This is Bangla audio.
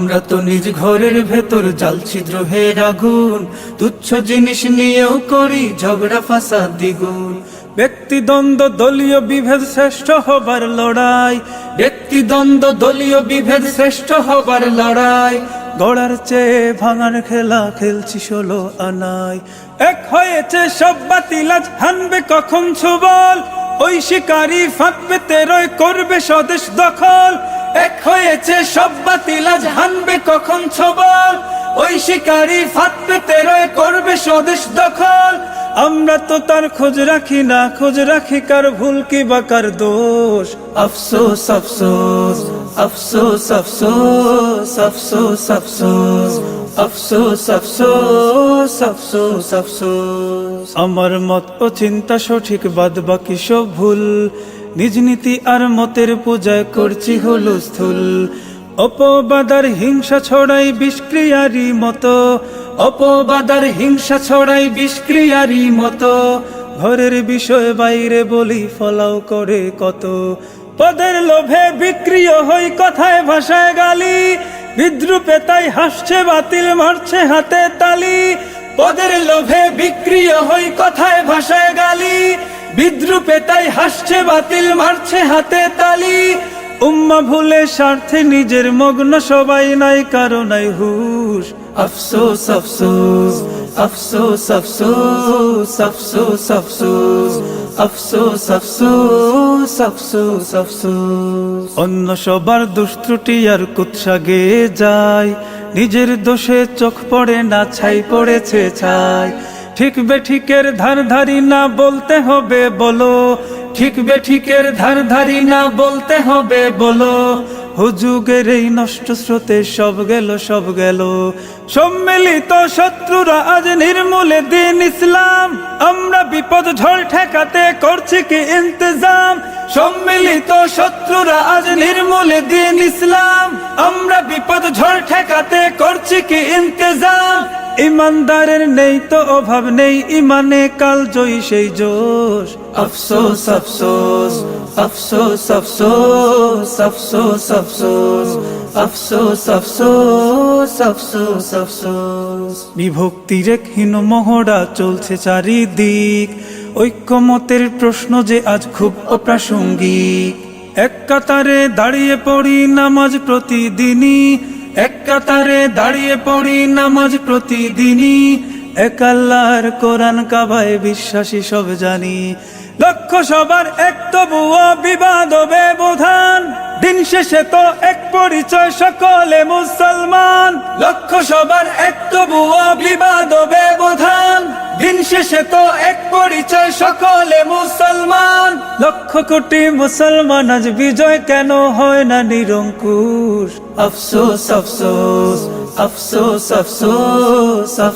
আমরা তো নিজ ঘরের ভেতর জ্বালছি দ্রোহের আগুন, তুচ্ছ জিনিস নিয়েও করি ঝগড়া ফাসাদ দ্বিগুণ। ব্যক্তিদ্বন্দ্ব দলীয় বিভেদ শ্রেষ্ঠ হবার লড়াই, ব্যক্তিদ্বন্দ্ব দলীয় বিভেদ শ্রেষ্ঠ হবার লড়াই। গড়ার চেয়ে ভাঙার খেলা খেলছি 16 আনায়। এক হয়েছে সব বাতিল, আজ হানবে কখন ছুবল, ওই শিকারী ফাঁক পেতে রয় করবে স্বদেশ দখল। এক হয়েছে সব বাতিল, আজ হানবে কখন ছবল, ওই শিকারী ফাঁক পেতে রয় করবে স্বদেশ দখল। আমরা তো তার খোঁজ রাখি না, খোঁজ রাখি কার ভুল কি বা কার দোষ। আফসোস আফসোস আফসোস আফসোস আফসোস আফসোস আফসোস আফসোস আফসোস আফসোস। আমার মত ও চিন্তা সঠিক, বাদ বাকি সব ভুল, নিজ নীতি আর মতের পূজায় করছি হুলস্থুল। অপবাদার হিংসা ছড়াই বিষক্রিয়ারি মতো, অপবাদার হিংসা ছড়াই বিষক্রিয়ারি মতো। ঘরের বিষয় বাইরে বলি ফলাও করে কত। পদের লোভে বিক্রিয় হই কথায় ভাষায় গালি, বিদ্রুপে তাই হাসছে বাতিল মারছে হাতে তালি। পদের লোভে বিক্রিয় হই কথায় ভাষায় গালি, বিদ্রুপে তাই হাসছে বাতিল মারছে হাতে তালি। উম্মা ভুলে স্বার্থে নিজের মগ্ন, সবাই নাই কারো নাই হুশ। আফসোস আফসোস আফসোস আফসোস আফসোস আফসোস আফসোস আফসোস আফসোস আফসোস। অন্য সবার দুষ্ত্রুটি আর কুৎসা গেয়ে যায়, নিজের দোষে চোখ পড়ে না, ছাই পড়েছে ছাই। ঠিক বেঠিকের ধার ধারি না বলতে হবে বলো, ঠিক বেঠিকের ধার ধারি না বলতে হবে বলো। হুজুগের এই নষ্ট স্রোতে সব গেল সব গেল। সম্মিলিত শত্রুরা আজ নির্মূলে দিন ইসলাম, আমরা বিপদ ঝড় ঠেকাতে করছি কি ইন্তজাম। সম্মিলিত শত্রুরা আজ নির্মূলে দিন ইসলাম, আমরা বিপদ ঝড় ঠেকাতে করছি কি ইন্তজাম। ইমানদারের নেই তো অভাব নেই ইমানে, কাল জয়ী সেই জোশ। আফসোস আফসোস আফসোস আফসোস আফসোস আফসোস আফসোস আফসোস আফসোস আফসোস। বিভক্তির এক হীন মহড়া চলছে চারিদিক, ঐক্যমতের প্রশ্ন যে আজ খুব অপ্রাসঙ্গিক। এক কাতারে দাঁড়িয়ে পড়ি নামাজ প্রতিদিনই, এক কাতারে দাঁড়িয়ে পড়ি নামাজ প্রতিদিনই। এক আল্লাহর কোরআন কাবায় বিশ্বাসী সব জানি। লক্ষ্য সবার এক তবুও বিবাদ ও ব্যবধান, দিন শেষে তো এক পরিচয় সকলে মুসলমান। লক্ষ্য সবার এক তবুও বিবাদ ও ব্যবধান, দিন শেষে তো এক পরিচয় সকলে মুসলমান। লক্ষ কোটি মুসলমান আজ বিজয় কেন হয় না নিরঙ্কুশ। আফসোস আফসোস আফসোস আফসোস